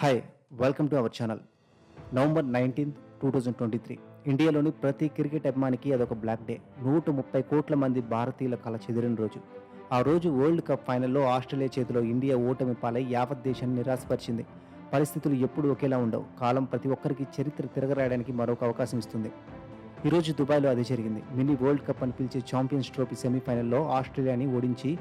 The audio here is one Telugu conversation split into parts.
Hi welcome to our channel. November 19, 2023 ఇండియాలోని ప్రతి క్రికెట్ అభిమానికి అదొక బ్లాక్ డే. 130 కోట్ల మంది భారతీయుల కల చెదిరిన రోజు. ఆ రోజు వరల్డ్ కప్ ఫైనల్లో ఆస్ట్రేలియా చేతిలో ఇండియా ఓటమి పాలై యావత్ దేశాన్ని నిరాశపరిచింది. పరిస్థితులు ఎప్పుడూ ఒకేలా ఉండవు. కాలం ప్రతి ఒక్కరికి చరిత్ర తిరగరాయడానికి మరొక అవకాశం ఇస్తుంది. ఈరోజు దుబాయ్లో అదే జరిగింది. మినీ వరల్డ్ కప్ అని పిలిచే ఛాంపియన్స్ ట్రోఫీ సెమీఫైనల్లో ఆస్ట్రేలియాని ఓడించి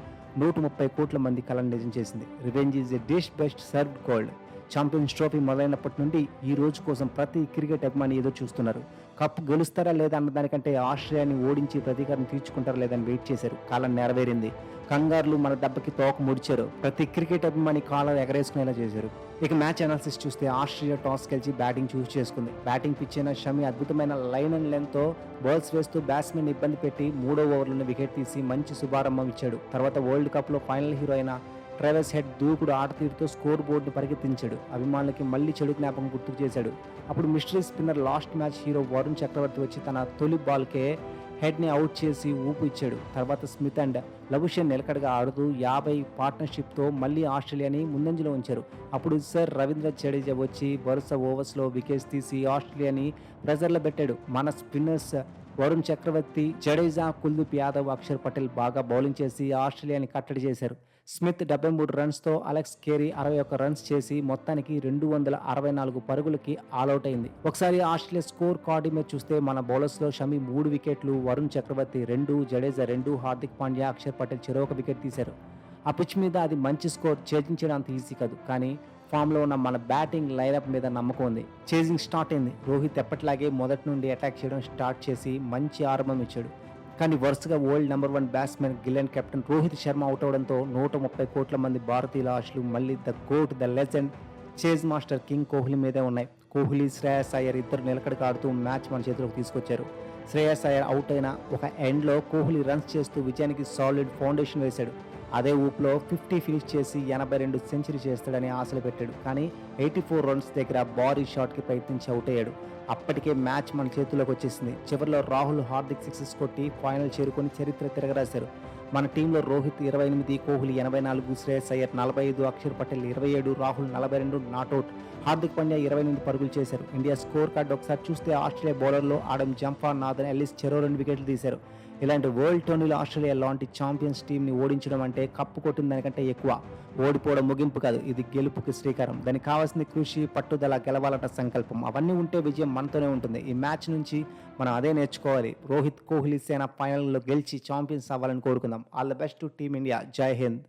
130 కోట్ల మంది కలను నిజం చేసింది. Revenge is a dish best served cold. Champions trophy మొదలైనప్పటి నుండి ఈ రోజు కోసం ప్రతి క్రికెట్ అభిమాని ఎదురు చూస్తున్నారు. కప్ గెలుస్తారా లేదా అన్నదానికంటే ఆస్ట్రేలియాని ఓడించి ప్రతీకారం తీర్చుకుంటారా లేదని వెయిట్ చేశారు. కాలం నెరవేరింది. కంగారులు మన దెబ్బకి తోక ముడిచారు. ప్రతి క్రికెట్ అభిమాని కాలం ఎగరేసుకునేలా చేశారు. ఇక మ్యాచ్ అనాలిసిస్ చూస్తే ఆస్ట్రేలియా టాస్ గెలిచి బ్యాటింగ్ చూస్ చేసుకుంది. బ్యాటింగ్ పిచ్ అయిన షమి అద్భుతమైన లైన్ అండ్ లెంగ్త్తో బాల్స్ వేస్తూ బ్యాట్స్మెన్ ఇబ్బంది పెట్టి 3వ ఓవర్లోనే వికెట్ తీసి మంచి శుభారంభం ఇచ్చాడు. తర్వాత వరల్డ్ కప్లో ఫైనల్ హీరో అయిన ట్రావిస్ హెడ్ దూకుడు ఆటతీరుతో స్కోర్ బోర్డును పరిగెత్తించాడు. అభిమానులకి మళ్ళీ చెడు జ్ఞాపకం గుర్తుకు చేశాడు. అప్పుడు mystery spinner last match hero Varun Chakravarthy వచ్చి తన తొలి బాల్కే హెడ్ని అవుట్ చేసి ఊపు ఇచ్చాడు. తర్వాత స్మిత్ అండ్ లబుషేన్ నిలకడగా ఆడుతూ 50 పార్ట్నర్షిప్తో మళ్ళీ ఆస్ట్రేలియాని ముందంజలో ఉంచారు. అప్పుడు సర్ రవీంద్ర జడేజా వచ్చి వరుస ఓవర్స్లో వికెట్స్ తీసి ఆస్ట్రేలియాని ప్రెజర్లో పెట్టాడు. మన స్పిన్నర్స్ వరుణ్ చక్రవర్తి, జడేజా, కుల్దీప్ యాదవ్, అక్షర్ పటేల్ బాగా బౌలింగ్ చేసి ఆస్ట్రేలియాని కట్టడి చేశారు. స్మిత్ 73 రన్స్తో, అలెక్స్ కేరీ 61 రన్స్ చేసి మొత్తానికి 264 పరుగులకి ఆల్అౌట్ అయింది. ఒకసారి ఆస్ట్రేలియా స్కోర్ కార్డు మీద చూస్తే మన బౌలర్స్లో షమి 3 వికెట్లు, వరుణ్ చక్రవర్తి 2, జడేజా 2, హార్దిక్ పాండ్యా, అక్షర్ పటేల్ చెరొక వికెట్ తీశారు. ఆ పిచ్ మీద అది మంచి స్కోర్, ఛేదించడం అంత ఈజీ కాదు. కానీ ఫామ్లో ఉన్న మన బ్యాటింగ్ లైనప్ మీద నమ్మకం ఉంది. చేజింగ్ స్టార్ట్ అయింది. రోహిత్ ఎప్పటిలాగే మొదటి నుండి అటాక్ చేయడం స్టార్ట్ చేసి మంచి ఆరంభం ఇచ్చాడు. కానీ వరుసగా వరల్డ్ నెంబర్ 1 బ్యాట్స్మెన్ గిలెన్ కెప్టెన్ రోహిత్ శర్మ అవుట్ అవడంతో 130 కోట్ల మంది భారతీయుల ఆశలు మళ్ళీ the GOAT, the legend, chase master king Kohli మీదే ఉన్నాయి. కోహ్లీ, శ్రేయస్ అయ్యర్ ఇద్దరు నిలకడగా ఆడుతూ మ్యాచ్ మన చేతిలోకి తీసుకొచ్చారు. శ్రేయస్ అయ్యర్ అవుట్ అయిన ఒక ఎండ్లో కోహ్లీ రన్స్ చేస్తూ విజయానికి సాలిడ్ ఫౌండేషన్ వేశాడు. అదే ఊపులో 50 ఫినిష్ చేసి 82 సెంచరీ చేస్తాడని ఆశలు పెట్టాడు. కానీ 84 రన్స్ దగ్గర భారీ షాట్కి ప్రయత్నించి అవుట్ అయ్యాడు. అప్పటికే మ్యాచ్ మన చేతుల్లోకి వచ్చేసింది. చివరిలో రాహుల్, హార్దిక్ సిక్సెస్ కొట్టి ఫైనల్ చేరుకొని చరిత్ర తిరగరాశారు. మన టీంలో రోహిత్ 28, కోహ్లీ 84, శ్రేయస్ అయ్యర్ 45, అక్షర్ పటేల్ 27, రాహుల్ 42 నాట్అవుట్, హార్దిక్ పాండ్యా 28 పరుగులు చేశారు. ఇండియా స్కోర్ కార్డు ఒకసారి చూస్తే ఆస్ట్రేలియా బౌలర్లో ఆడమ్ జంపా, నాథన్ ఎల్లిస్ చెరో 2 వికెట్లు తీశారు. ఇలాంటి వరల్డ్ టోర్నీలో ఆస్ట్రేలియా లాంటి ఛాంపియన్స్ టీంని ఓడించడం అంటే కప్పు కొట్టిన దానికంటే ఎక్కువ. ఓడిపోవడం ముగింపు కాదు, ఇది గెలుపుకి శ్రీకారం. దానికి కావాల్సిన కృషి, పట్టుదల, గెలవాలట సంకల్పం, అవన్నీ ఉంటే విజయం మనతోనే ఉంటుంది. ఈ మ్యాచ్ నుంచి మనం అదే నేర్చుకోవాలి. రోహిత్, కోహ్లీ సేన ఫైనల్లో గెలిచి ఛాంపియన్స్ అవ్వాలని కోరుకుందాం. All the best to team India. జై హింద్.